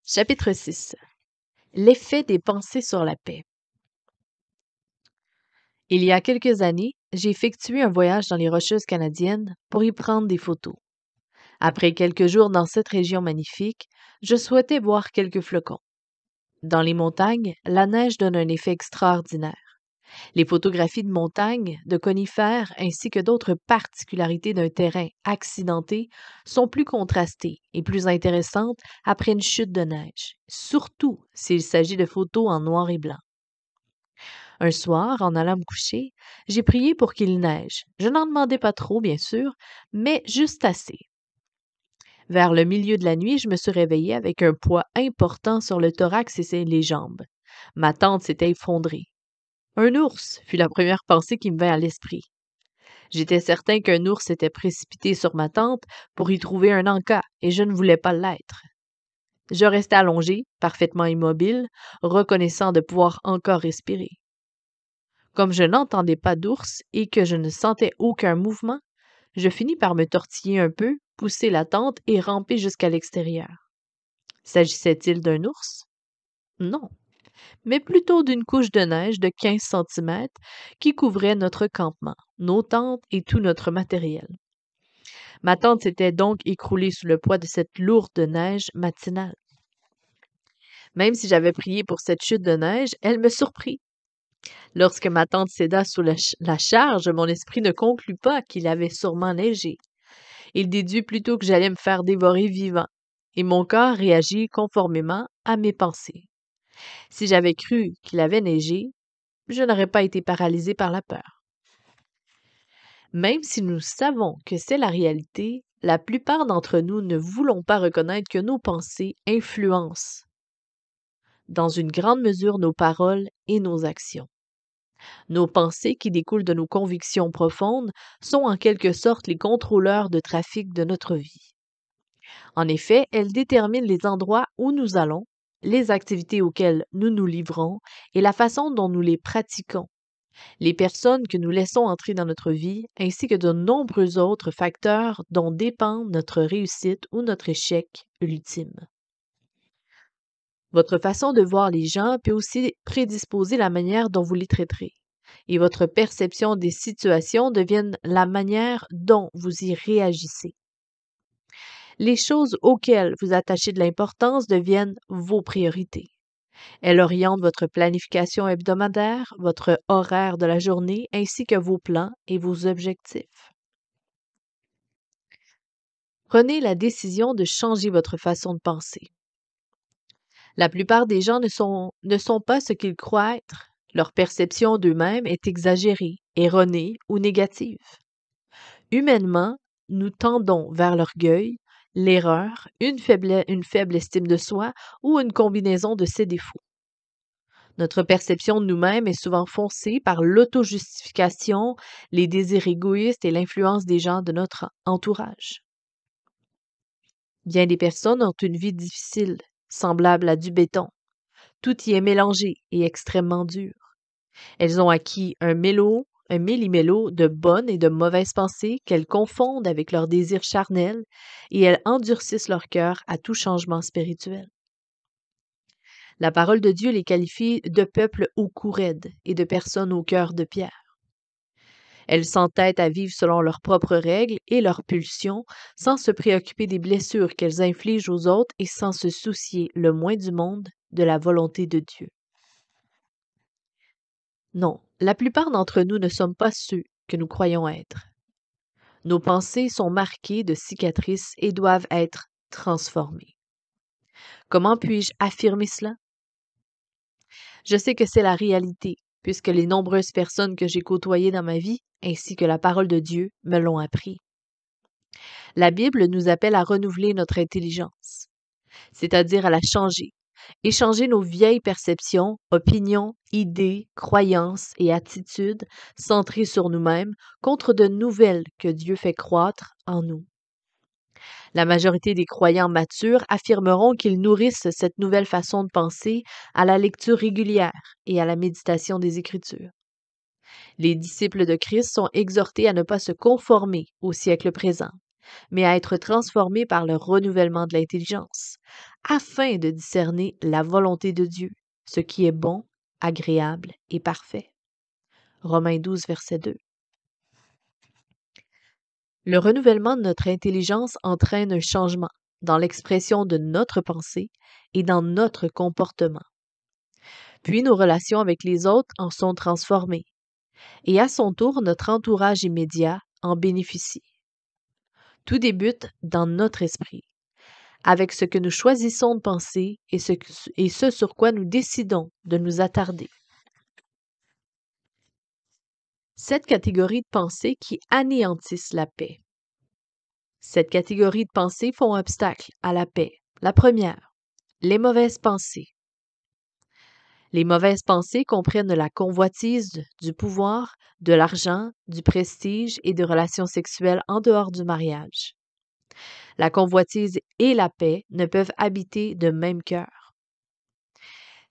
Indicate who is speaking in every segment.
Speaker 1: Chapitre 6. L'effet des pensées sur la paix. Il y a quelques années, j'ai effectué un voyage dans les Rocheuses canadiennes pour y prendre des photos. Après quelques jours dans cette région magnifique, je souhaitais voir quelques flocons. Dans les montagnes, la neige donne un effet extraordinaire. Les photographies de montagnes, de conifères ainsi que d'autres particularités d'un terrain accidenté sont plus contrastées et plus intéressantes après une chute de neige, surtout s'il s'agit de photos en noir et blanc. Un soir, en allant me coucher, j'ai prié pour qu'il neige. Je n'en demandais pas trop, bien sûr, mais juste assez. Vers le milieu de la nuit, je me suis réveillée avec un poids important sur le thorax et les jambes. Ma tente s'était effondrée. Un ours fut la première pensée qui me vint à l'esprit. J'étais certain qu'un ours s'était précipité sur ma tente pour y trouver un encas, et je ne voulais pas l'être. Je restais allongé, parfaitement immobile, reconnaissant de pouvoir encore respirer. Comme je n'entendais pas d'ours et que je ne sentais aucun mouvement, je finis par me tortiller un peu, pousser la tente et ramper jusqu'à l'extérieur. S'agissait-il d'un ours? Non, mais plutôt d'une couche de neige de 15 centimètres qui couvrait notre campement, nos tentes et tout notre matériel. Ma tente s'était donc écroulée sous le poids de cette lourde neige matinale. Même si j'avais prié pour cette chute de neige, elle me surprit. Lorsque ma tante céda sous la charge, mon esprit ne conclut pas qu'il avait sûrement neigé. Il déduit plutôt que j'allais me faire dévorer vivant, et mon corps réagit conformément à mes pensées. Si j'avais cru qu'il avait neigé, je n'aurais pas été paralysé par la peur. Même si nous savons que c'est la réalité, la plupart d'entre nous ne voulons pas reconnaître que nos pensées influencent dans une grande mesure nos paroles et nos actions. Nos pensées, qui découlent de nos convictions profondes, sont en quelque sorte les contrôleurs de trafic de notre vie. En effet, elles déterminent les endroits où nous allons, les activités auxquelles nous nous livrons et la façon dont nous les pratiquons, les personnes que nous laissons entrer dans notre vie, ainsi que de nombreux autres facteurs dont dépend notre réussite ou notre échec ultime. Votre façon de voir les gens peut aussi prédisposer la manière dont vous les traiterez, et votre perception des situations deviennent la manière dont vous y réagissez. Les choses auxquelles vous attachez de l'importance deviennent vos priorités. Elles orientent votre planification hebdomadaire, votre horaire de la journée, ainsi que vos plans et vos objectifs. Prenez la décision de changer votre façon de penser. La plupart des gens ne sont pas ce qu'ils croient être. Leur perception d'eux-mêmes est exagérée, erronée ou négative. Humainement, nous tendons vers l'orgueil, l'erreur, une faible estime de soi ou une combinaison de ces défauts. Notre perception de nous-mêmes est souvent faussée par l'auto-justification, les désirs égoïstes et l'influence des gens de notre entourage. Bien des personnes ont une vie difficile, semblable à du béton. Tout y est mélangé et extrêmement dur. Elles ont acquis un méli-mélo de bonnes et de mauvaises pensées qu'elles confondent avec leurs désirs charnels et elles endurcissent leur cœur à tout changement spirituel. La parole de Dieu les qualifie de peuple au cou raide et de personnes au cœur de pierre. Elles s'entêtent à vivre selon leurs propres règles et leurs pulsions, sans se préoccuper des blessures qu'elles infligent aux autres et sans se soucier le moins du monde de la volonté de Dieu. Non, la plupart d'entre nous ne sommes pas ceux que nous croyons être. Nos pensées sont marquées de cicatrices et doivent être transformées. Comment puis-je affirmer cela? Je sais que c'est la réalité, puisque les nombreuses personnes que j'ai côtoyées dans ma vie, ainsi que la parole de Dieu, me l'ont appris. La Bible nous appelle à renouveler notre intelligence, c'est-à-dire à la changer, échanger nos vieilles perceptions, opinions, idées, croyances et attitudes centrées sur nous-mêmes contre de nouvelles que Dieu fait croître en nous. La majorité des croyants matures affirmeront qu'ils nourrissent cette nouvelle façon de penser à la lecture régulière et à la méditation des Écritures. Les disciples de Christ sont exhortés à ne pas se conformer au siècle présent, mais à être transformés par le renouvellement de l'intelligence, afin de discerner la volonté de Dieu, ce qui est bon, agréable et parfait. Romains 12, verset 2. Le renouvellement de notre intelligence entraîne un changement dans l'expression de notre pensée et dans notre comportement. Puis nos relations avec les autres en sont transformées, et à son tour, notre entourage immédiat en bénéficie. Tout débute dans notre esprit, avec ce que nous choisissons de penser et ce sur quoi nous décidons de nous attarder. Cette catégorie de pensées qui anéantissent la paix. Cette catégorie de pensées font obstacle à la paix. La première, les mauvaises pensées. Les mauvaises pensées comprennent la convoitise du pouvoir, de l'argent, du prestige et des relations sexuelles en dehors du mariage. La convoitise et la paix ne peuvent habiter de même cœur.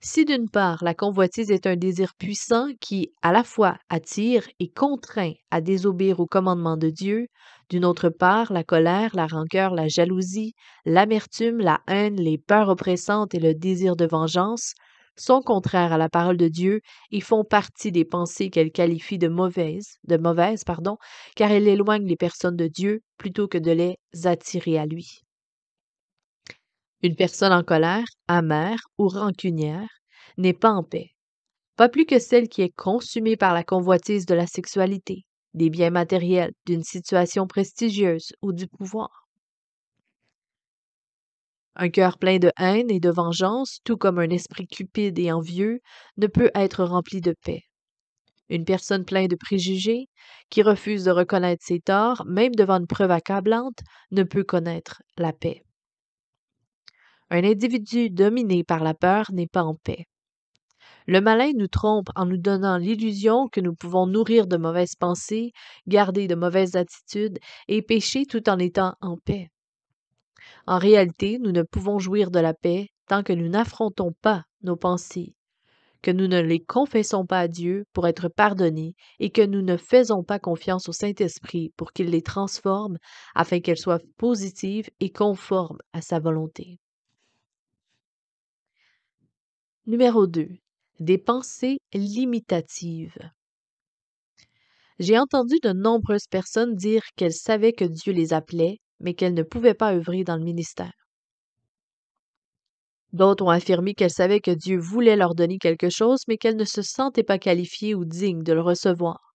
Speaker 1: Si d'une part la convoitise est un désir puissant qui, à la fois, attire et contraint à désobéir au commandement de Dieu, d'une autre part, la colère, la rancœur, la jalousie, l'amertume, la haine, les peurs oppressantes et le désir de vengeance sont contraires à la parole de Dieu et font partie des pensées qu'elle qualifie de mauvaises, car elles éloignent les personnes de Dieu plutôt que de les attirer à lui. Une personne en colère, amère ou rancunière n'est pas en paix, pas plus que celle qui est consumée par la convoitise de la sexualité, des biens matériels, d'une situation prestigieuse ou du pouvoir. Un cœur plein de haine et de vengeance, tout comme un esprit cupide et envieux, ne peut être rempli de paix. Une personne pleine de préjugés, qui refuse de reconnaître ses torts, même devant une preuve accablante, ne peut connaître la paix. Un individu dominé par la peur n'est pas en paix. Le malin nous trompe en nous donnant l'illusion que nous pouvons nourrir de mauvaises pensées, garder de mauvaises attitudes et pécher tout en étant en paix. En réalité, nous ne pouvons jouir de la paix tant que nous n'affrontons pas nos pensées, que nous ne les confessons pas à Dieu pour être pardonnés et que nous ne faisons pas confiance au Saint-Esprit pour qu'il les transforme afin qu'elles soient positives et conformes à sa volonté. Numéro 2. Des pensées limitatives. J'ai entendu de nombreuses personnes dire qu'elles savaient que Dieu les appelait, mais qu'elles ne pouvaient pas œuvrer dans le ministère. D'autres ont affirmé qu'elles savaient que Dieu voulait leur donner quelque chose, mais qu'elles ne se sentaient pas qualifiées ou dignes de le recevoir.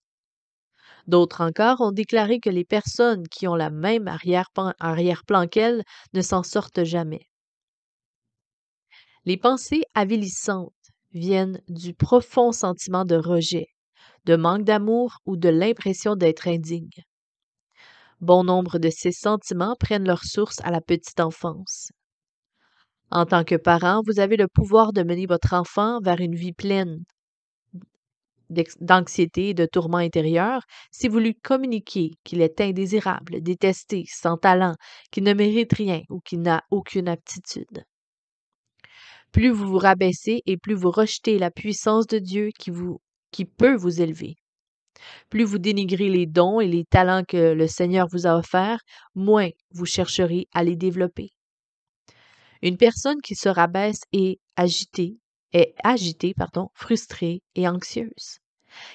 Speaker 1: D'autres encore ont déclaré que les personnes qui ont la même arrière-plan qu'elles ne s'en sortent jamais. Les pensées avilissantes viennent du profond sentiment de rejet, de manque d'amour ou de l'impression d'être indigne. Bon nombre de ces sentiments prennent leur source à la petite enfance. En tant que parent, vous avez le pouvoir de mener votre enfant vers une vie pleine d'anxiété et de tourments intérieurs si vous lui communiquez qu'il est indésirable, détesté, sans talent, qu'il ne mérite rien ou qu'il n'a aucune aptitude. Plus vous vous rabaissez et plus vous rejetez la puissance de Dieu qui peut vous élever. Plus vous dénigrez les dons et les talents que le Seigneur vous a offerts, moins vous chercherez à les développer. Une personne qui se rabaisse est agitée, frustrée et anxieuse,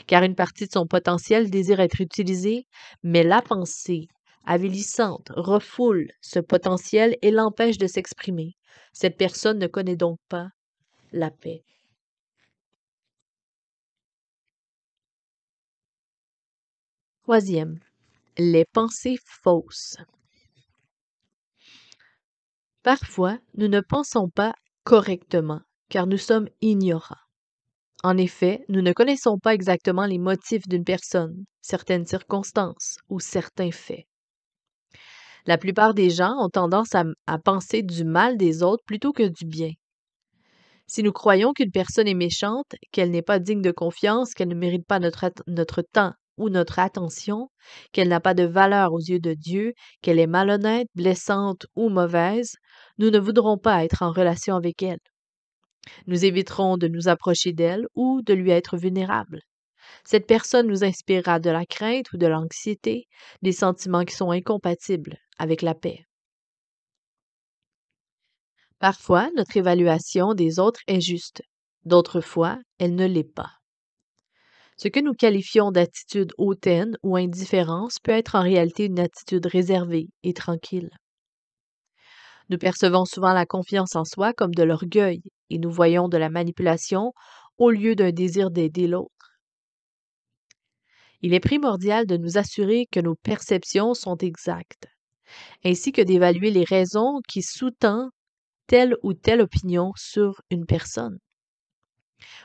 Speaker 1: car une partie de son potentiel désire être utilisée, mais la pensée avilissante refoule ce potentiel et l'empêche de s'exprimer. Cette personne ne connaît donc pas la paix. Troisième, les pensées fausses. Parfois, nous ne pensons pas correctement, car nous sommes ignorants. En effet, nous ne connaissons pas exactement les motifs d'une personne, certaines circonstances ou certains faits. La plupart des gens ont tendance à penser du mal des autres plutôt que du bien. Si nous croyons qu'une personne est méchante, qu'elle n'est pas digne de confiance, qu'elle ne mérite pas notre temps ou notre attention, qu'elle n'a pas de valeur aux yeux de Dieu, qu'elle est malhonnête, blessante ou mauvaise, nous ne voudrons pas être en relation avec elle. Nous éviterons de nous approcher d'elle ou de lui être vulnérables. Cette personne nous inspirera de la crainte ou de l'anxiété, des sentiments qui sont incompatibles avec la paix. Parfois, notre évaluation des autres est juste. D'autres fois, elle ne l'est pas. Ce que nous qualifions d'attitude hautaine ou indifférence peut être en réalité une attitude réservée et tranquille. Nous percevons souvent la confiance en soi comme de l'orgueil et nous voyons de la manipulation au lieu d'un désir d'aider l'autre. Il est primordial de nous assurer que nos perceptions sont exactes, ainsi que d'évaluer les raisons qui sous-tendent telle ou telle opinion sur une personne.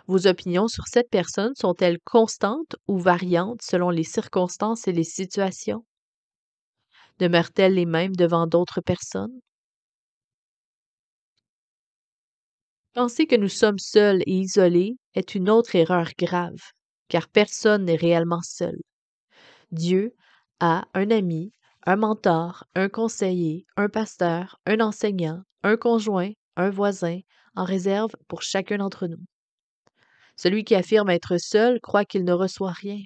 Speaker 1: Vos opinions sur cette personne sont-elles constantes ou variantes selon les circonstances et les situations? Demeurent-elles les mêmes devant d'autres personnes? Penser que nous sommes seuls et isolés est une autre erreur grave, car personne n'est réellement seul. Dieu a un ami, un mentor, un conseiller, un pasteur, un enseignant, un conjoint, un voisin, en réserve pour chacun d'entre nous. Celui qui affirme être seul croit qu'il ne reçoit rien.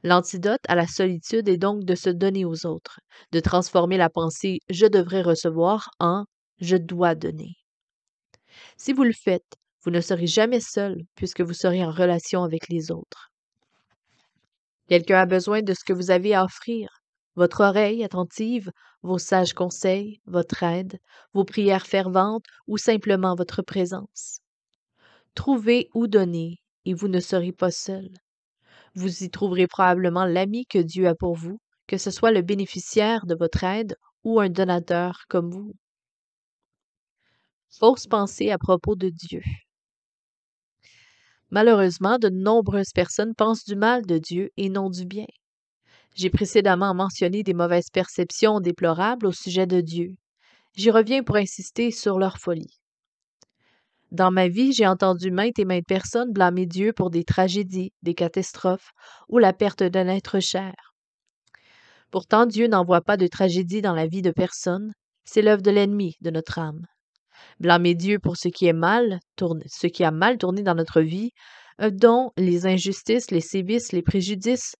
Speaker 1: L'antidote à la solitude est donc de se donner aux autres, de transformer la pensée « je devrais recevoir » en « je dois donner ». Si vous le faites, vous ne serez jamais seul puisque vous serez en relation avec les autres. Quelqu'un a besoin de ce que vous avez à offrir. Votre oreille attentive, vos sages conseils, votre aide, vos prières ferventes ou simplement votre présence. Trouvez ou donnez et vous ne serez pas seul. Vous y trouverez probablement l'ami que Dieu a pour vous, que ce soit le bénéficiaire de votre aide ou un donateur comme vous. Fausse pensée à propos de Dieu. Malheureusement, de nombreuses personnes pensent du mal de Dieu et non du bien. J'ai précédemment mentionné des mauvaises perceptions déplorables au sujet de Dieu. J'y reviens pour insister sur leur folie. Dans ma vie, j'ai entendu maintes et maintes personnes blâmer Dieu pour des tragédies, des catastrophes ou la perte d'un être cher. Pourtant, Dieu n'envoie pas de tragédie dans la vie de personne, c'est l'œuvre de l'ennemi de notre âme. Blâmer Dieu pour ce qui a mal tourné dans notre vie, dont les injustices, les sévices, les préjudices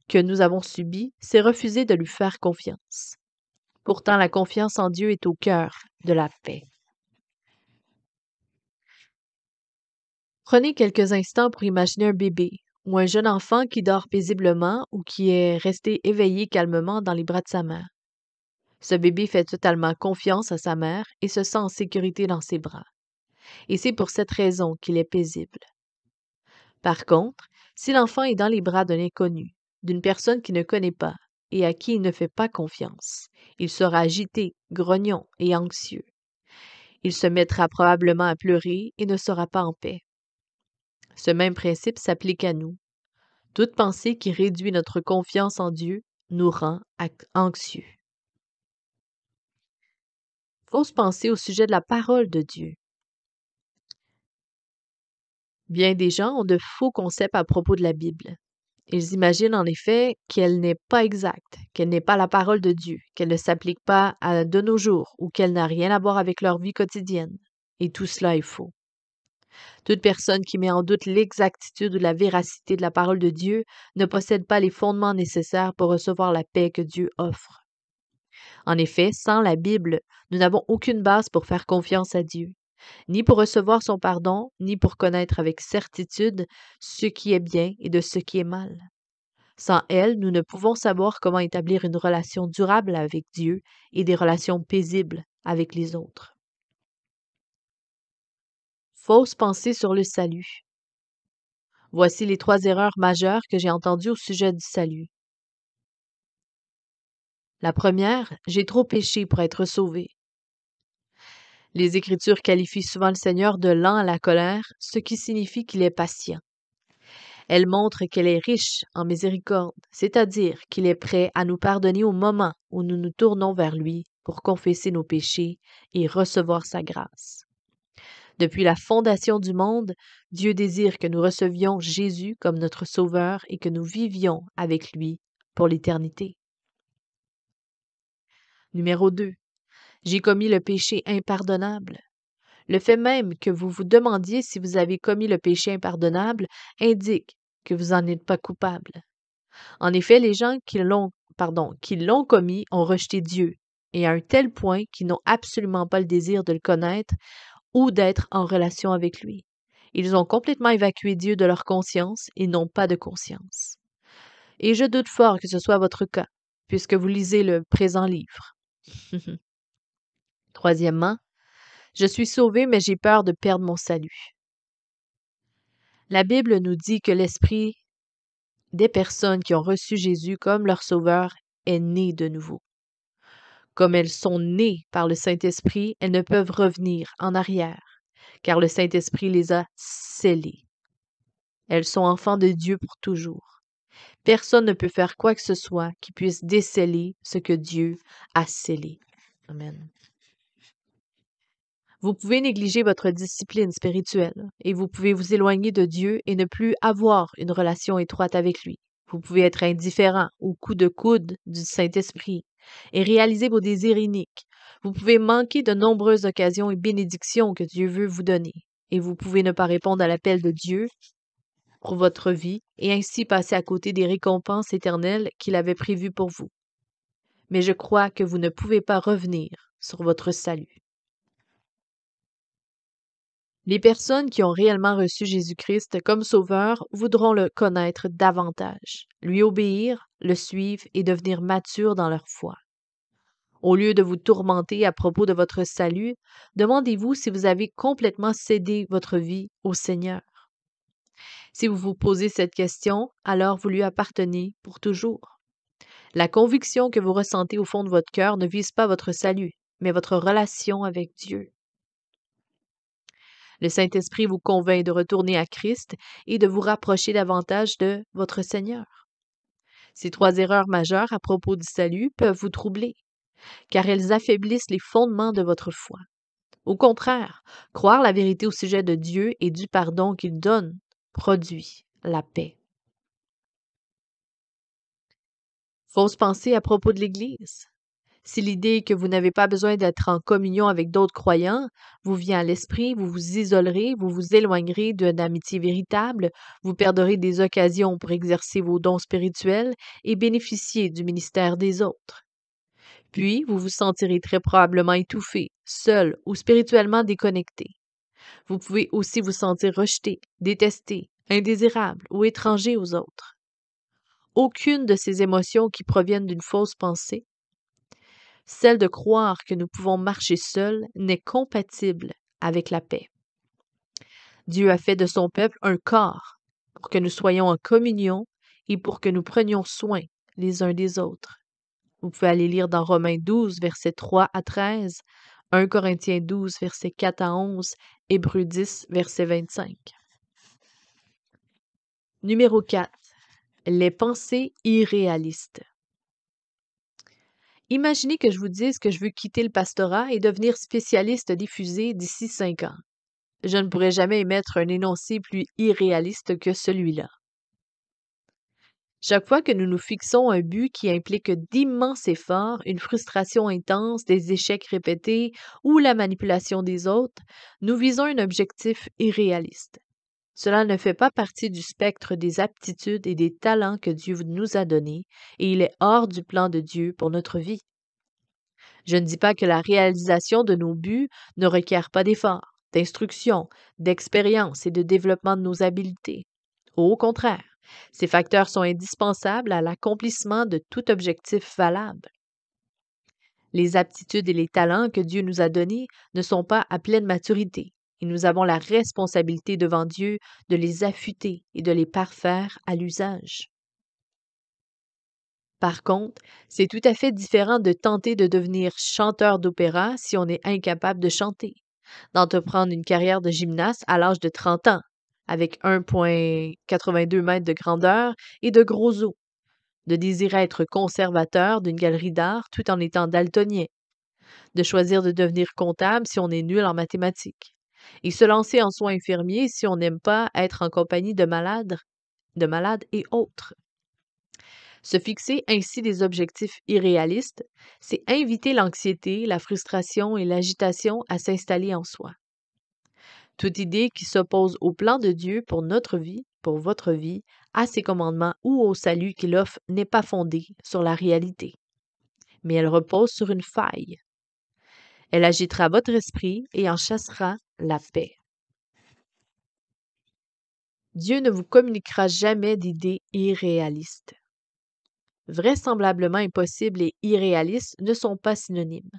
Speaker 1: que nous avons subis, c'est refuser de lui faire confiance. Pourtant, la confiance en Dieu est au cœur de la paix. Prenez quelques instants pour imaginer un bébé ou un jeune enfant qui dort paisiblement ou qui est resté éveillé calmement dans les bras de sa mère. Ce bébé fait totalement confiance à sa mère et se sent en sécurité dans ses bras. Et c'est pour cette raison qu'il est paisible. Par contre, si l'enfant est dans les bras d'un inconnu, d'une personne qu'il ne connaît pas et à qui il ne fait pas confiance, il sera agité, grognon et anxieux. Il se mettra probablement à pleurer et ne sera pas en paix. Ce même principe s'applique à nous. Toute pensée qui réduit notre confiance en Dieu nous rend anxieux. Fausse pensée au sujet de la parole de Dieu. Bien des gens ont de faux concepts à propos de la Bible. Ils imaginent en effet qu'elle n'est pas exacte, qu'elle n'est pas la parole de Dieu, qu'elle ne s'applique pas à de nos jours ou qu'elle n'a rien à voir avec leur vie quotidienne. Et tout cela est faux. Toute personne qui met en doute l'exactitude ou la véracité de la parole de Dieu ne possède pas les fondements nécessaires pour recevoir la paix que Dieu offre. En effet, sans la Bible, nous n'avons aucune base pour faire confiance à Dieu, ni pour recevoir son pardon, ni pour connaître avec certitude ce qui est bien et de ce qui est mal. Sans elle, nous ne pouvons savoir comment établir une relation durable avec Dieu et des relations paisibles avec les autres. Fausse pensée sur le salut. Voici les 3 erreurs majeures que j'ai entendues au sujet du salut. La première, j'ai trop péché pour être sauvé. Les Écritures qualifient souvent le Seigneur de lent à la colère, ce qui signifie qu'il est patient. Elles montrent qu'elle est riche en miséricorde, c'est-à-dire qu'il est prêt à nous pardonner au moment où nous nous tournons vers lui pour confesser nos péchés et recevoir sa grâce. Depuis la fondation du monde, Dieu désire que nous recevions Jésus comme notre Sauveur et que nous vivions avec lui pour l'éternité. Numéro 2. J'ai commis le péché impardonnable. Le fait même que vous vous demandiez si vous avez commis le péché impardonnable indique que vous n'en êtes pas coupable. En effet, les gens qui l'ont commis ont rejeté Dieu, et à un tel point qu'ils n'ont absolument pas le désir de le connaître ou d'être en relation avec lui. Ils ont complètement évacué Dieu de leur conscience et n'ont pas de conscience. Et je doute fort que ce soit votre cas, puisque vous lisez le présent livre. Troisièmement, je suis sauvé, mais j'ai peur de perdre mon salut. La Bible nous dit que l'esprit des personnes qui ont reçu Jésus comme leur sauveur est né de nouveau. Comme elles sont nées par le Saint-Esprit, elles ne peuvent revenir en arrière, car le Saint-Esprit les a scellées. Elles sont enfants de Dieu pour toujours. Personne ne peut faire quoi que ce soit qui puisse déceler ce que Dieu a scellé. Amen. Vous pouvez négliger votre discipline spirituelle et vous pouvez vous éloigner de Dieu et ne plus avoir une relation étroite avec lui. Vous pouvez être indifférent au coup de coude du Saint-Esprit et réaliser vos désirs iniques. Vous pouvez manquer de nombreuses occasions et bénédictions que Dieu veut vous donner et vous pouvez ne pas répondre à l'appel de Dieu pour votre vie et ainsi passer à côté des récompenses éternelles qu'il avait prévues pour vous. Mais je crois que vous ne pouvez pas revenir sur votre salut. Les personnes qui ont réellement reçu Jésus-Christ comme sauveur voudront le connaître davantage, lui obéir, le suivre et devenir matures dans leur foi. Au lieu de vous tourmenter à propos de votre salut, demandez-vous si vous avez complètement cédé votre vie au Seigneur. Si vous vous posez cette question, alors vous lui appartenez pour toujours. La conviction que vous ressentez au fond de votre cœur ne vise pas votre salut, mais votre relation avec Dieu. Le Saint-Esprit vous convainc de retourner à Christ et de vous rapprocher davantage de votre Seigneur. Ces trois erreurs majeures à propos du salut peuvent vous troubler, car elles affaiblissent les fondements de votre foi. Au contraire, croire la vérité au sujet de Dieu et du pardon qu'il donne produit la paix. Fausse pensée à propos de l'Église. Si l'idée que vous n'avez pas besoin d'être en communion avec d'autres croyants vous vient à l'esprit, vous vous isolerez, vous vous éloignerez d'une amitié véritable, vous perdrez des occasions pour exercer vos dons spirituels et bénéficier du ministère des autres. Puis, vous vous sentirez très probablement étouffé, seul ou spirituellement déconnecté. Vous pouvez aussi vous sentir rejeté, détesté, indésirable ou étranger aux autres. Aucune de ces émotions qui proviennent d'une fausse pensée, celle de croire que nous pouvons marcher seuls, n'est compatible avec la paix. Dieu a fait de son peuple un corps pour que nous soyons en communion et pour que nous prenions soin les uns des autres. Vous pouvez aller lire dans Romains 12, versets 3 à 13, 1 Corinthiens 12, versets 4 à 11, Hébreux 10, verset 25. Numéro 4. Les pensées irréalistes. Imaginez que je vous dise que je veux quitter le pastorat et devenir spécialiste des fusées d'ici 5 ans. Je ne pourrais jamais émettre un énoncé plus irréaliste que celui-là. Chaque fois que nous nous fixons un but qui implique d'immenses efforts, une frustration intense, des échecs répétés ou la manipulation des autres, nous visons un objectif irréaliste. Cela ne fait pas partie du spectre des aptitudes et des talents que Dieu nous a donnés et il est hors du plan de Dieu pour notre vie. Je ne dis pas que la réalisation de nos buts ne requiert pas d'efforts, d'instruction, d'expérience et de développement de nos habiletés. Au contraire, ces facteurs sont indispensables à l'accomplissement de tout objectif valable. Les aptitudes et les talents que Dieu nous a donnés ne sont pas à pleine maturité et nous avons la responsabilité devant Dieu de les affûter et de les parfaire à l'usage. Par contre, c'est tout à fait différent de tenter de devenir chanteur d'opéra si on est incapable de chanter, d'entreprendre une carrière de gymnaste à l'âge de 30 ans, avec 1,82 mètres de grandeur et de gros os, de désirer être conservateur d'une galerie d'art tout en étant daltonien, de choisir de devenir comptable si on est nul en mathématiques, et se lancer en soins infirmiers si on n'aime pas être en compagnie de malades et autres. Se fixer ainsi des objectifs irréalistes, c'est inviter l'anxiété, la frustration et l'agitation à s'installer en soi. Toute idée qui s'oppose au plan de Dieu pour notre vie, pour votre vie, à ses commandements ou au salut qu'il offre n'est pas fondée sur la réalité, mais elle repose sur une faille. Elle agitera votre esprit et en chassera la paix. Dieu ne vous communiquera jamais d'idées irréalistes. Vraisemblablement impossible et irréaliste ne sont pas synonymes.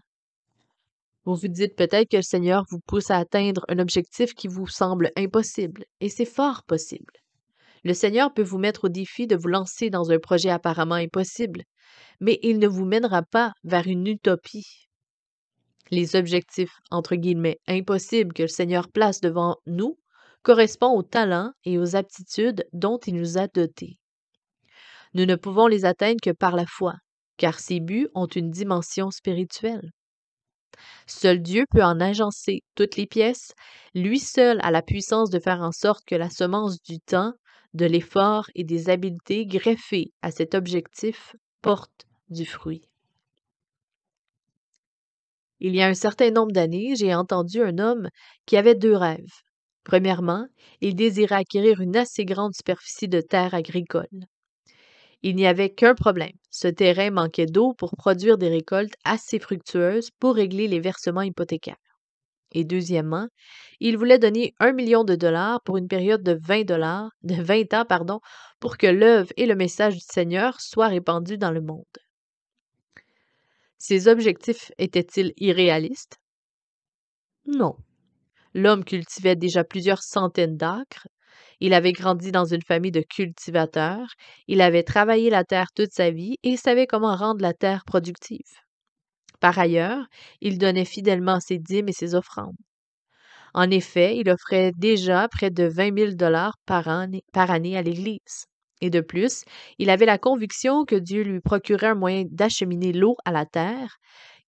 Speaker 1: Vous vous dites peut-être que le Seigneur vous pousse à atteindre un objectif qui vous semble impossible, et c'est fort possible. Le Seigneur peut vous mettre au défi de vous lancer dans un projet apparemment impossible, mais il ne vous mènera pas vers une utopie. Les objectifs, entre guillemets, impossibles que le Seigneur place devant nous correspondent aux talents et aux aptitudes dont il nous a dotés. Nous ne pouvons les atteindre que par la foi, car ces buts ont une dimension spirituelle. Seul Dieu peut en agencer toutes les pièces, lui seul a la puissance de faire en sorte que la semence du temps, de l'effort et des habiletés greffées à cet objectif porte du fruit. Il y a un certain nombre d'années, j'ai entendu un homme qui avait deux rêves. Premièrement, il désirait acquérir une assez grande superficie de terre agricole. Il n'y avait qu'un problème. Ce terrain manquait d'eau pour produire des récoltes assez fructueuses pour régler les versements hypothécaires. Et deuxièmement, il voulait donner 1 million de dollars pour une période de 20 ans, pour que l'œuvre et le message du Seigneur soient répandus dans le monde. Ces objectifs étaient-ils irréalistes? Non. L'homme cultivait déjà plusieurs centaines d'acres. Il avait grandi dans une famille de cultivateurs. Il avait travaillé la terre toute sa vie et savait comment rendre la terre productive. Par ailleurs, il donnait fidèlement ses dîmes et ses offrandes. En effet, il offrait déjà près de 20 000 dollars par année à l'Église. Et de plus, il avait la conviction que Dieu lui procurait un moyen d'acheminer l'eau à la terre,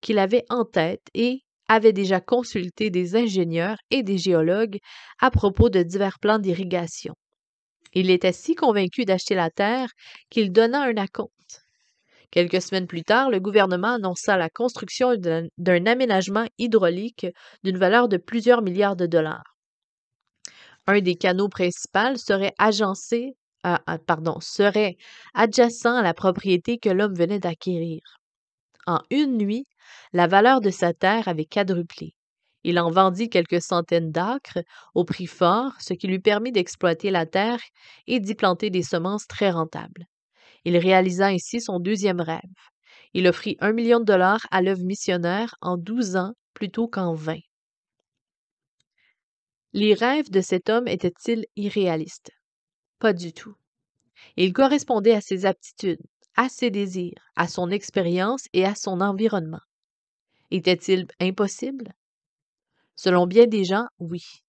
Speaker 1: qu'il avait en tête et avait déjà consulté des ingénieurs et des géologues à propos de divers plans d'irrigation. Il était si convaincu d'acheter la terre qu'il donna un acompte. Quelques semaines plus tard, le gouvernement annonça la construction d'un aménagement hydraulique d'une valeur de plusieurs milliards de dollars. Un des canaux principaux serait serait adjacent à la propriété que l'homme venait d'acquérir. En une nuit, la valeur de sa terre avait quadruplé. Il en vendit quelques centaines d'acres au prix fort, ce qui lui permit d'exploiter la terre et d'y planter des semences très rentables. Il réalisa ainsi son deuxième rêve. Il offrit 1 million de dollars à l'œuvre missionnaire en 12 ans plutôt qu'en 20. Les rêves de cet homme étaient-ils irréalistes? Pas du tout. Ils correspondaient à ses aptitudes, à ses désirs, à son expérience et à son environnement. Étaient-ils impossibles? Selon bien des gens, oui.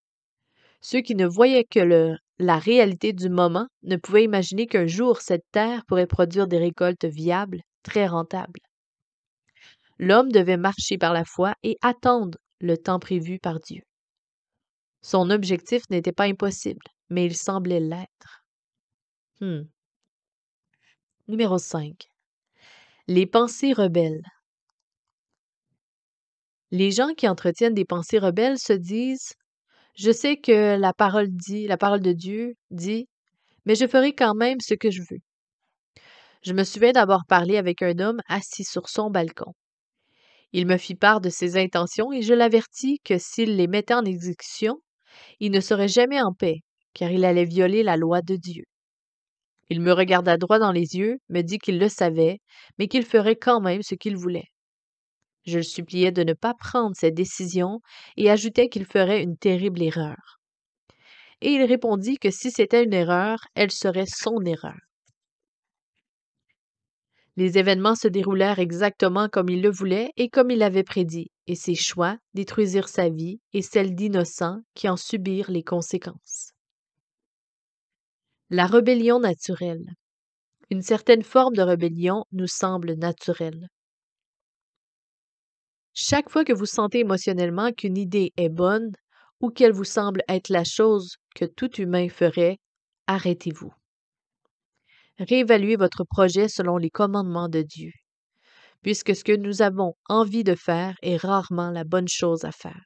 Speaker 1: Ceux qui ne voyaient que la réalité du moment ne pouvaient imaginer qu'un jour cette terre pourrait produire des récoltes viables, très rentables. L'homme devait marcher par la foi et attendre le temps prévu par Dieu. Son objectif n'était pas impossible, mais il semblait l'être. Numéro 5. Les pensées rebelles. Les gens qui entretiennent des pensées rebelles se disent: je sais que la parole de Dieu dit, mais je ferai quand même ce que je veux. Je me souviens d'avoir parlé avec un homme assis sur son balcon. Il me fit part de ses intentions et je l'avertis que s'il les mettait en exécution, il ne serait jamais en paix, car il allait violer la loi de Dieu. Il me regarda droit dans les yeux, me dit qu'il le savait, mais qu'il ferait quand même ce qu'il voulait. Je le suppliai de ne pas prendre cette décision et ajoutai qu'il ferait une terrible erreur. Et il répondit que si c'était une erreur, elle serait son erreur. Les événements se déroulèrent exactement comme il le voulait et comme il l'avait prédit, et ses choix détruisirent sa vie et celle d'innocents qui en subirent les conséquences. La rébellion naturelle. Une certaine forme de rébellion nous semble naturelle. Chaque fois que vous sentez émotionnellement qu'une idée est bonne ou qu'elle vous semble être la chose que tout humain ferait, arrêtez-vous. Réévaluez votre projet selon les commandements de Dieu, puisque ce que nous avons envie de faire est rarement la bonne chose à faire.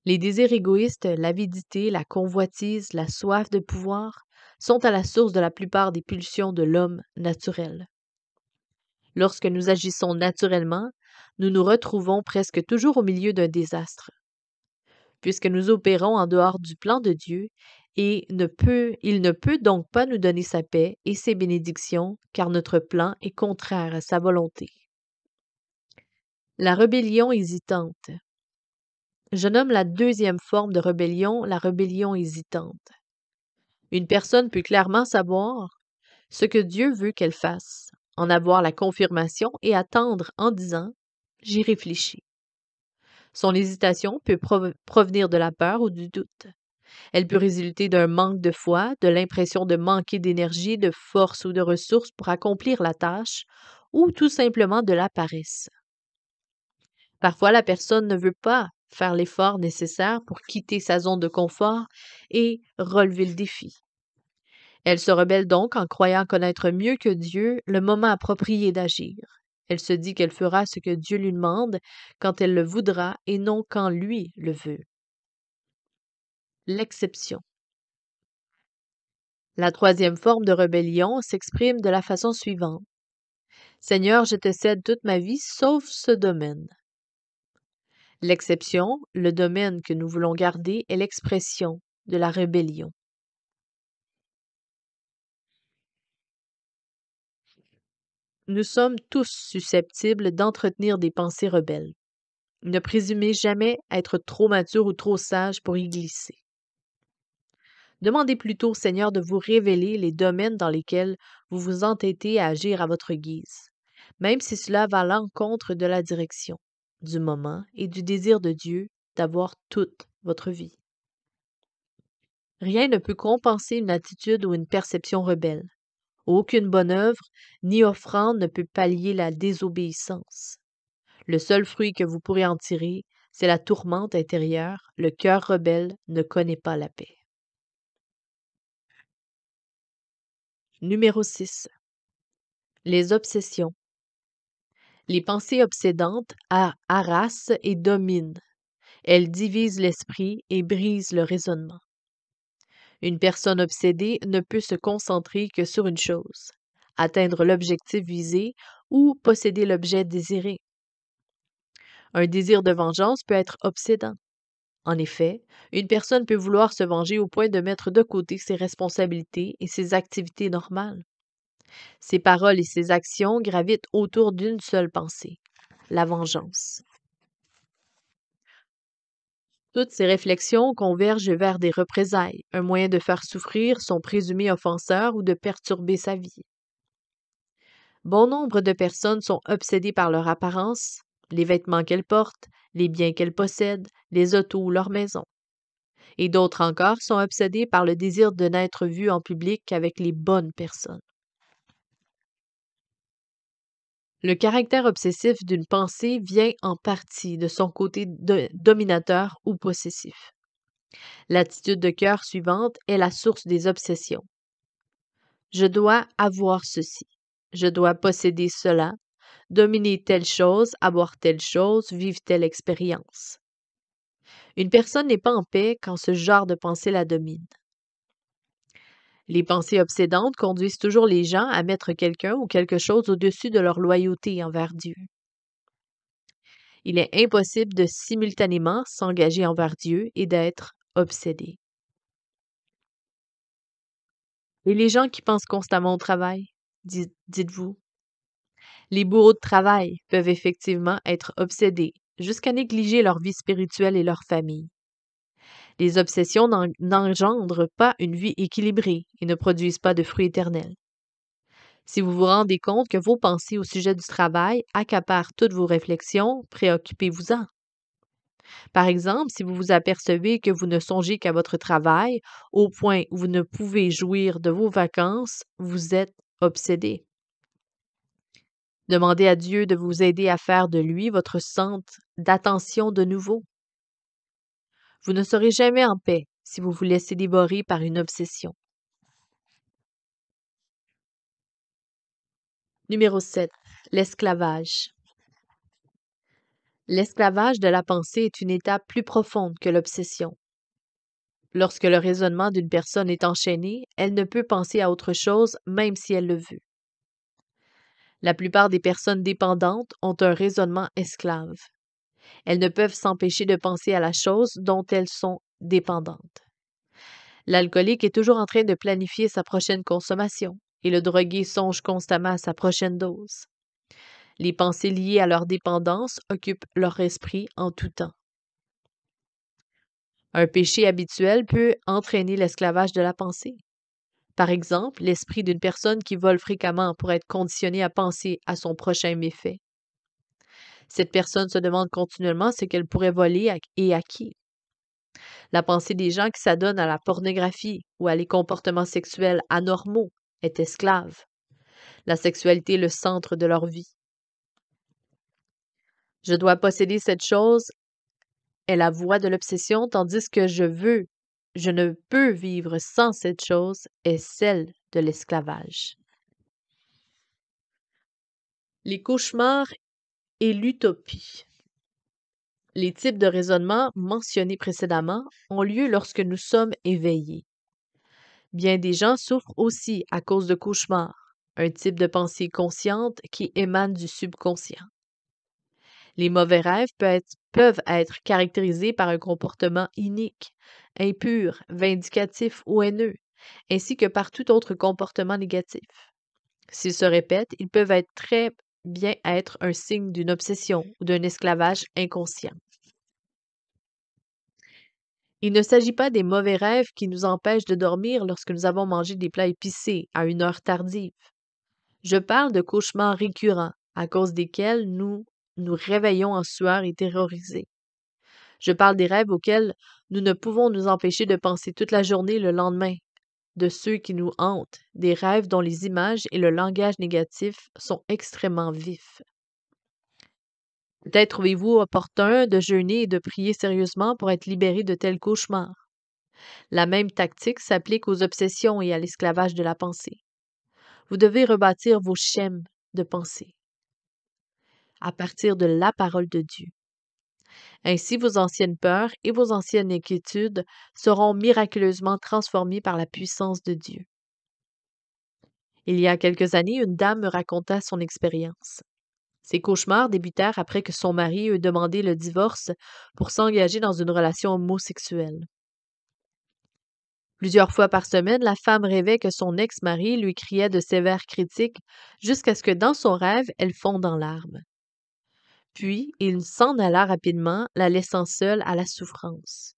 Speaker 1: Les désirs égoïstes, l'avidité, la convoitise, la soif de pouvoir sont à la source de la plupart des pulsions de l'homme naturel. Lorsque nous agissons naturellement, nous nous retrouvons presque toujours au milieu d'un désastre, puisque nous opérons en dehors du plan de Dieu, et il ne peut donc pas nous donner sa paix et ses bénédictions, car notre plan est contraire à sa volonté. La rébellion hésitante. Je nomme la deuxième forme de rébellion la rébellion hésitante. Une personne peut clairement savoir ce que Dieu veut qu'elle fasse, en avoir la confirmation et attendre en disant « J'y réfléchis ». Son hésitation peut provenir de la peur ou du doute. Elle peut résulter d'un manque de foi, de l'impression de manquer d'énergie, de force ou de ressources pour accomplir la tâche, ou tout simplement de la paresse. Parfois, la personne ne veut pas faire l'effort nécessaire pour quitter sa zone de confort et relever le défi. Elle se rebelle donc en croyant connaître mieux que Dieu le moment approprié d'agir. Elle se dit qu'elle fera ce que Dieu lui demande quand elle le voudra et non quand lui le veut. L'exception. La troisième forme de rébellion s'exprime de la façon suivante. Seigneur, je te cède toute ma vie sauf ce domaine. L'exception, le domaine que nous voulons garder, est l'expression de la rébellion. Nous sommes tous susceptibles d'entretenir des pensées rebelles. Ne présumez jamais être trop mature ou trop sage pour y glisser. Demandez plutôt au Seigneur de vous révéler les domaines dans lesquels vous vous entêtez à agir à votre guise, même si cela va à l'encontre de la direction, du moment et du désir de Dieu d'avoir toute votre vie. Rien ne peut compenser une attitude ou une perception rebelle. Aucune bonne œuvre ni offrande ne peut pallier la désobéissance. Le seul fruit que vous pourrez en tirer, c'est la tourmente intérieure. Le cœur rebelle ne connaît pas la paix. Numéro 6. Les obsessions. Les pensées obsédantes harassent et dominent. Elles divisent l'esprit et brisent le raisonnement. Une personne obsédée ne peut se concentrer que sur une chose, atteindre l'objectif visé ou posséder l'objet désiré. Un désir de vengeance peut être obsédant. En effet, une personne peut vouloir se venger au point de mettre de côté ses responsabilités et ses activités normales. Ses paroles et ses actions gravitent autour d'une seule pensée, la vengeance. Toutes ces réflexions convergent vers des représailles, un moyen de faire souffrir son présumé offenseur ou de perturber sa vie. Bon nombre de personnes sont obsédées par leur apparence, les vêtements qu'elles portent, les biens qu'elles possèdent, les autos ou leur maison. Et d'autres encore sont obsédées par le désir de n'être vues en public qu'avec les bonnes personnes. Le caractère obsessif d'une pensée vient en partie de son côté dominateur ou possessif. L'attitude de cœur suivante est la source des obsessions. Je dois avoir ceci. Je dois posséder cela, dominer telle chose, avoir telle chose, vivre telle expérience. Une personne n'est pas en paix quand ce genre de pensée la domine. Les pensées obsédantes conduisent toujours les gens à mettre quelqu'un ou quelque chose au-dessus de leur loyauté envers Dieu. Il est impossible de simultanément s'engager envers Dieu et d'être obsédé. Et les gens qui pensent constamment au travail, dites-vous, les bourreaux de travail peuvent effectivement être obsédés jusqu'à négliger leur vie spirituelle et leur famille. Les obsessions n'engendrent pas une vie équilibrée et ne produisent pas de fruits éternels. Si vous vous rendez compte que vos pensées au sujet du travail accaparent toutes vos réflexions, préoccupez-vous-en. Par exemple, si vous vous apercevez que vous ne songez qu'à votre travail au point où vous ne pouvez jouir de vos vacances, vous êtes obsédé. Demandez à Dieu de vous aider à faire de lui votre centre d'attention de nouveau. Vous ne serez jamais en paix si vous vous laissez dévorer par une obsession. Numéro 7. L'esclavage. L'esclavage de la pensée est une étape plus profonde que l'obsession. Lorsque le raisonnement d'une personne est enchaîné, elle ne peut penser à autre chose même si elle le veut. La plupart des personnes dépendantes ont un raisonnement esclave. Elles ne peuvent s'empêcher de penser à la chose dont elles sont dépendantes. L'alcoolique est toujours en train de planifier sa prochaine consommation et le drogué songe constamment à sa prochaine dose. Les pensées liées à leur dépendance occupent leur esprit en tout temps. Un péché habituel peut entraîner l'esclavage de la pensée. Par exemple, l'esprit d'une personne qui vole fréquemment pourrait être conditionné à penser à son prochain méfait. Cette personne se demande continuellement ce qu'elle pourrait voler et à qui. La pensée des gens qui s'adonnent à la pornographie ou à les comportements sexuels anormaux est esclave. La sexualité est le centre de leur vie. Je dois posséder cette chose est la voix de l'obsession, tandis que je ne peux vivre sans cette chose est celle de l'esclavage. Les cauchemars et l'utopie. Les types de raisonnement mentionnés précédemment ont lieu lorsque nous sommes éveillés. Bien des gens souffrent aussi à cause de cauchemars, un type de pensée consciente qui émane du subconscient. Les mauvais rêves peuvent être caractérisés par un comportement inique, impur, vindicatif ou haineux, ainsi que par tout autre comportement négatif. S'ils se répètent, ils peuvent être très bien être un signe d'une obsession ou d'un esclavage inconscient. Il ne s'agit pas des mauvais rêves qui nous empêchent de dormir lorsque nous avons mangé des plats épicés à une heure tardive. Je parle de cauchemars récurrents à cause desquels nous nous réveillons en sueur et terrorisés. Je parle des rêves auxquels nous ne pouvons nous empêcher de penser toute la journée le lendemain, de ceux qui nous hantent, des rêves dont les images et le langage négatif sont extrêmement vifs. Peut-être trouvez-vous opportun de jeûner et de prier sérieusement pour être libéré de tels cauchemars. La même tactique s'applique aux obsessions et à l'esclavage de la pensée. Vous devez rebâtir vos schèmes de pensée à partir de la parole de Dieu. Ainsi, vos anciennes peurs et vos anciennes inquiétudes seront miraculeusement transformées par la puissance de Dieu. Il y a quelques années, une dame me raconta son expérience. Ses cauchemars débutèrent après que son mari eut demandé le divorce pour s'engager dans une relation homosexuelle. Plusieurs fois par semaine, la femme rêvait que son ex-mari lui criait de sévères critiques jusqu'à ce que dans son rêve, elle fonde en larmes. Puis, il s'en alla rapidement, la laissant seule à la souffrance.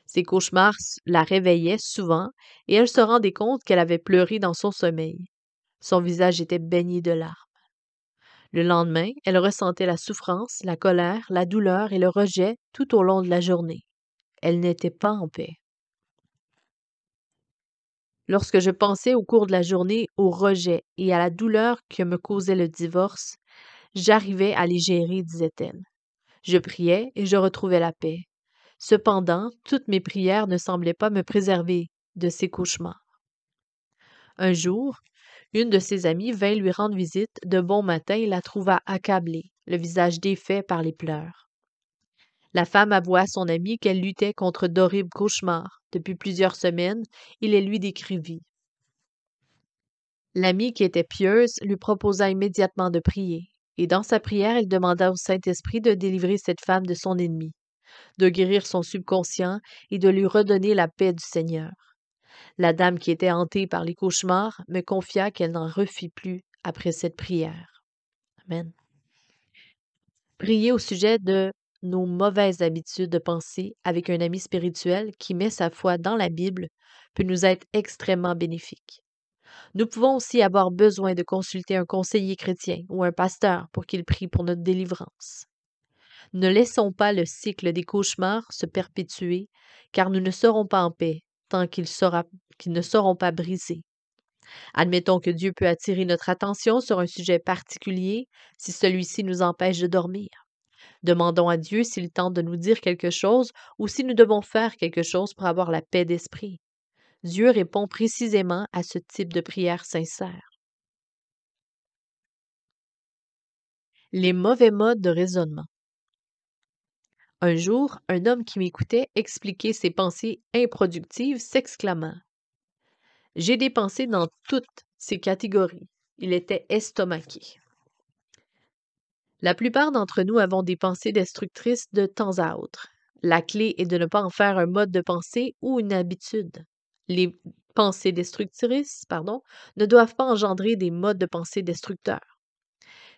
Speaker 1: Ses cauchemars la réveillaient souvent et elle se rendait compte qu'elle avait pleuré dans son sommeil. Son visage était baigné de larmes. Le lendemain, elle ressentait la souffrance, la colère, la douleur et le rejet tout au long de la journée. Elle n'était pas en paix. Lorsque je pensais au cours de la journée au rejet et à la douleur que me causait le divorce, j'arrivais à les gérer, disait-elle. Je priais et je retrouvais la paix. Cependant, toutes mes prières ne semblaient pas me préserver de ces cauchemars. Un jour, une de ses amies vint lui rendre visite de bon matin et la trouva accablée, le visage défait par les pleurs. La femme avoua à son amie qu'elle luttait contre d'horribles cauchemars depuis plusieurs semaines et les lui décrivit. L'amie, qui était pieuse, lui proposa immédiatement de prier, et dans sa prière, elle demanda au Saint-Esprit de délivrer cette femme de son ennemi, de guérir son subconscient et de lui redonner la paix du Seigneur. La dame qui était hantée par les cauchemars me confia qu'elle n'en refit plus après cette prière. Amen. Prier au sujet de nos mauvaises habitudes de pensée avec un ami spirituel qui met sa foi dans la Bible peut nous être extrêmement bénéfique. Nous pouvons aussi avoir besoin de consulter un conseiller chrétien ou un pasteur pour qu'il prie pour notre délivrance. Ne laissons pas le cycle des cauchemars se perpétuer, car nous ne serons pas en paix tant qu'ils ne seront pas brisés. Admettons que Dieu peut attirer notre attention sur un sujet particulier si celui-ci nous empêche de dormir. Demandons à Dieu s'il tente de nous dire quelque chose ou si nous devons faire quelque chose pour avoir la paix d'esprit. Dieu répond précisément à ce type de prière sincère. Les mauvais modes de raisonnement. Un jour, un homme qui m'écoutait expliquer ses pensées improductives s'exclama: J'ai des pensées dans toutes ces catégories. Il était estomaqué. La plupart d'entre nous avons des pensées destructrices de temps à autre. La clé est de ne pas en faire un mode de pensée ou une habitude. Les pensées destructrices, ne doivent pas engendrer des modes de pensée destructeurs.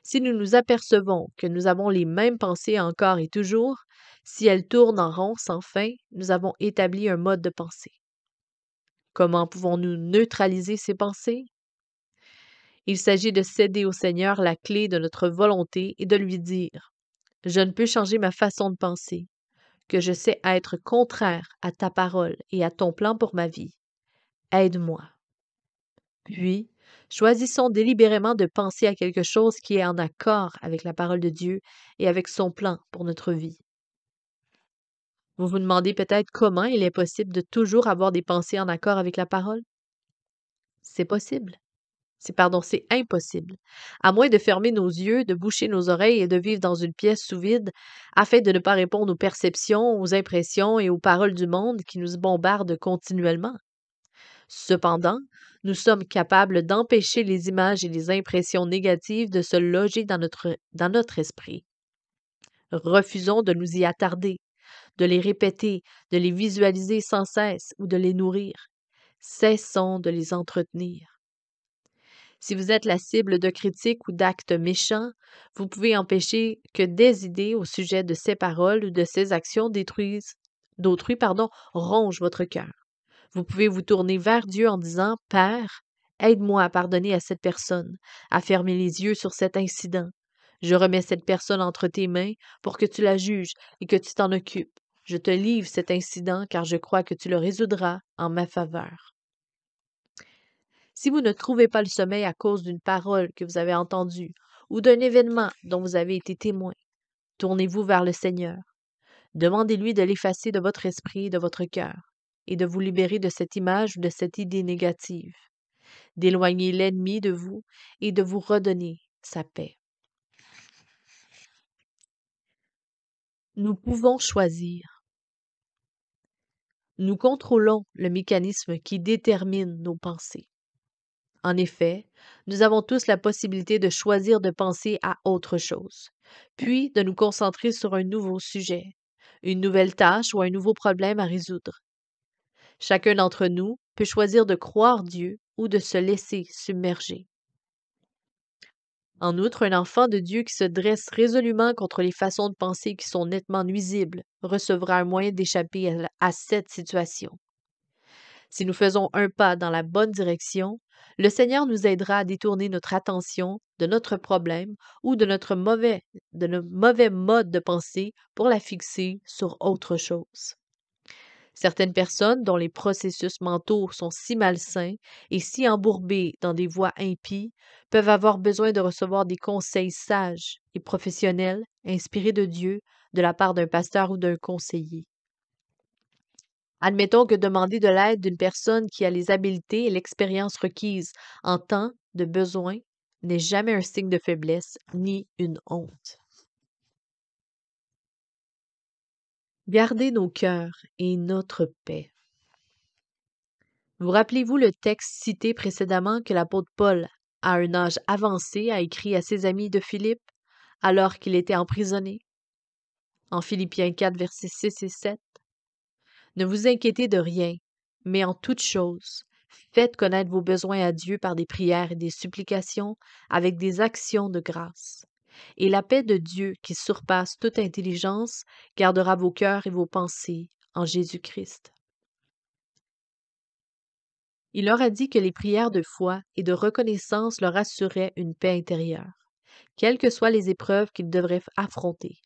Speaker 1: Si nous nous apercevons que nous avons les mêmes pensées encore et toujours, si elles tournent en rond sans fin, nous avons établi un mode de pensée. Comment pouvons-nous neutraliser ces pensées? Il s'agit de céder au Seigneur la clé de notre volonté et de lui dire: Je ne peux changer ma façon de penser, que je sais être contraire à ta parole et à ton plan pour ma vie. Aide-moi. Puis, choisissons délibérément de penser à quelque chose qui est en accord avec la parole de Dieu et avec son plan pour notre vie. Vous vous demandez peut-être comment il est possible de toujours avoir des pensées en accord avec la parole? C'est possible. C'est impossible. À moins de fermer nos yeux, de boucher nos oreilles et de vivre dans une pièce sous vide, afin de ne pas répondre aux perceptions, aux impressions et aux paroles du monde qui nous bombardent continuellement. Cependant, nous sommes capables d'empêcher les images et les impressions négatives de se loger dans notre esprit. Refusons de nous y attarder, de les répéter, de les visualiser sans cesse ou de les nourrir. Cessons de les entretenir. Si vous êtes la cible de critiques ou d'actes méchants, vous pouvez empêcher que des idées au sujet de ces paroles ou de ces actions d'autrui rongent votre cœur. Vous pouvez vous tourner vers Dieu en disant: Père, aide-moi à pardonner à cette personne, à fermer les yeux sur cet incident. Je remets cette personne entre tes mains pour que tu la juges et que tu t'en occupes. Je te livre cet incident car je crois que tu le résoudras en ma faveur. Si vous ne trouvez pas le sommeil à cause d'une parole que vous avez entendue ou d'un événement dont vous avez été témoin, tournez-vous vers le Seigneur. Demandez-lui de l'effacer de votre esprit et de votre cœur, et de vous libérer de cette image ou de cette idée négative, d'éloigner l'ennemi de vous et de vous redonner sa paix. Nous pouvons choisir. Nous contrôlons le mécanisme qui détermine nos pensées. En effet, nous avons tous la possibilité de choisir de penser à autre chose, puis de nous concentrer sur un nouveau sujet, une nouvelle tâche ou un nouveau problème à résoudre. Chacun d'entre nous peut choisir de croire Dieu ou de se laisser submerger. En outre, un enfant de Dieu qui se dresse résolument contre les façons de penser qui sont nettement nuisibles recevra un moyen d'échapper à cette situation. Si nous faisons un pas dans la bonne direction, le Seigneur nous aidera à détourner notre attention de notre problème ou de notre mauvais mode de pensée pour la fixer sur autre chose. Certaines personnes dont les processus mentaux sont si malsains et si embourbés dans des voies impies peuvent avoir besoin de recevoir des conseils sages et professionnels inspirés de Dieu de la part d'un pasteur ou d'un conseiller. Admettons que demander de l'aide d'une personne qui a les habiletés et l'expérience requises en temps de besoin n'est jamais un signe de faiblesse ni une honte. Gardez nos cœurs et notre paix. Vous rappelez-vous le texte cité précédemment que l'apôtre Paul, à un âge avancé, a écrit à ses amis de Philippe alors qu'il était emprisonné? En Philippiens 4, versets 6 et 7. Ne vous inquiétez de rien, mais en toute chose, faites connaître vos besoins à Dieu par des prières et des supplications avec des actions de grâce. Et la paix de Dieu, qui surpasse toute intelligence, gardera vos cœurs et vos pensées en Jésus-Christ. Il leur a dit que les prières de foi et de reconnaissance leur assuraient une paix intérieure, quelles que soient les épreuves qu'ils devraient affronter.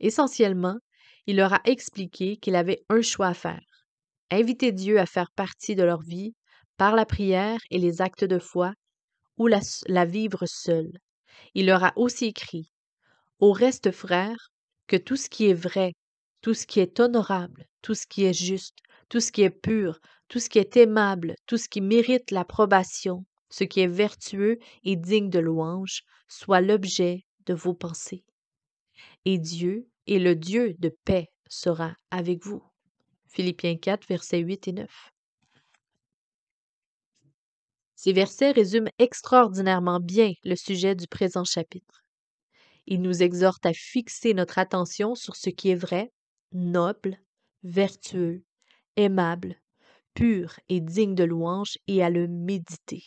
Speaker 1: Essentiellement, il leur a expliqué qu'il avait un choix à faire: inviter Dieu à faire partie de leur vie par la prière et les actes de foi, ou la vivre seule. Il leur a aussi écrit: Au reste, frères, que tout ce qui est vrai, tout ce qui est honorable, tout ce qui est juste, tout ce qui est pur, tout ce qui est aimable, tout ce qui mérite l'approbation, ce qui est vertueux et digne de louange, soit l'objet de vos pensées. Et Dieu, et le Dieu de paix sera avec vous. Philippiens 4, versets 8 et 9. Ces versets résument extraordinairement bien le sujet du présent chapitre. Ils nous exhortent à fixer notre attention sur ce qui est vrai, noble, vertueux, aimable, pur et digne de louange et à le méditer.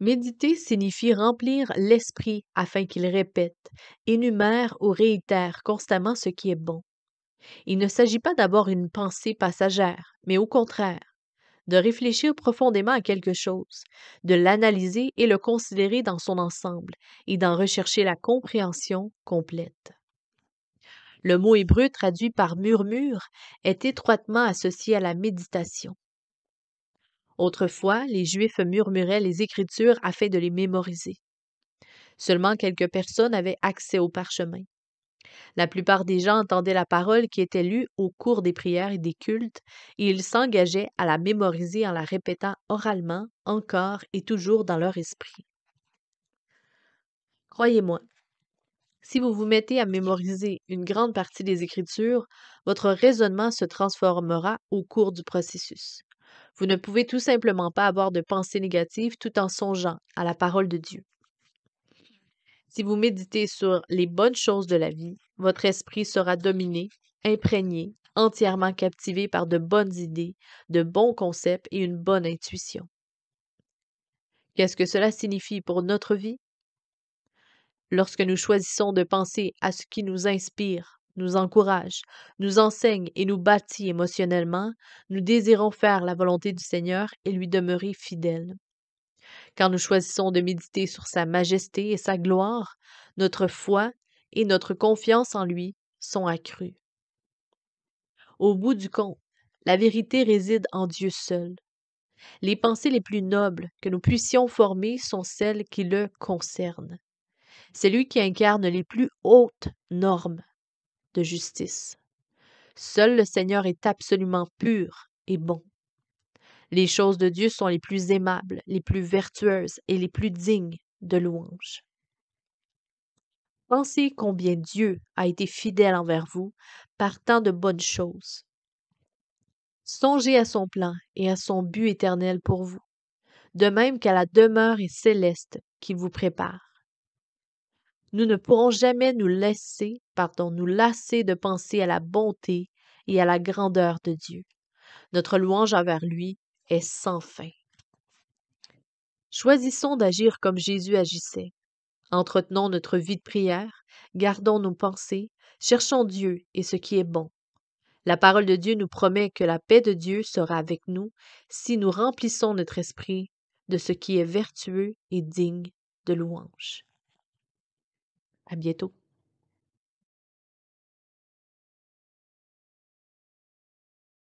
Speaker 1: Méditer signifie remplir l'esprit afin qu'il répète, énumère ou réitère constamment ce qui est bon. Il ne s'agit pas d'avoir une pensée passagère, mais au contraire, de réfléchir profondément à quelque chose, de l'analyser et le considérer dans son ensemble, et d'en rechercher la compréhension complète. Le mot hébreu traduit par murmure est étroitement associé à la méditation. Autrefois, les Juifs murmuraient les Écritures afin de les mémoriser. Seulement quelques personnes avaient accès au parchemin. La plupart des gens entendaient la parole qui était lue au cours des prières et des cultes, et ils s'engageaient à la mémoriser en la répétant oralement, encore et toujours dans leur esprit. Croyez-moi, si vous vous mettez à mémoriser une grande partie des Écritures, votre raisonnement se transformera au cours du processus. Vous ne pouvez tout simplement pas avoir de pensées négatives tout en songeant à la parole de Dieu. Si vous méditez sur les bonnes choses de la vie, votre esprit sera dominé, imprégné, entièrement captivé par de bonnes idées, de bons concepts et une bonne intuition. Qu'est-ce que cela signifie pour notre vie? Lorsque nous choisissons de penser à ce qui nous inspire, nous encourage, nous enseigne et nous bâtit émotionnellement, nous désirons faire la volonté du Seigneur et lui demeurer fidèles. Quand nous choisissons de méditer sur sa majesté et sa gloire, notre foi et notre confiance en lui sont accrues. Au bout du compte, la vérité réside en Dieu seul. Les pensées les plus nobles que nous puissions former sont celles qui le concernent. C'est lui qui incarne les plus hautes normes de justice. Seul le Seigneur est absolument pur et bon. Les choses de Dieu sont les plus aimables, les plus vertueuses et les plus dignes de louange. Pensez combien Dieu a été fidèle envers vous par tant de bonnes choses. Songez à son plan et à son but éternel pour vous, de même qu'à la demeure céleste qui vous prépare. Nous ne pourrons jamais nous lasser de penser à la bonté et à la grandeur de Dieu. Notre louange envers lui est sans fin. Choisissons d'agir comme Jésus agissait. Entretenons notre vie de prière, gardons nos pensées, cherchons Dieu et ce qui est bon. La parole de Dieu nous promet que la paix de Dieu sera avec nous si nous remplissons notre esprit de ce qui est vertueux et digne de louange. À bientôt.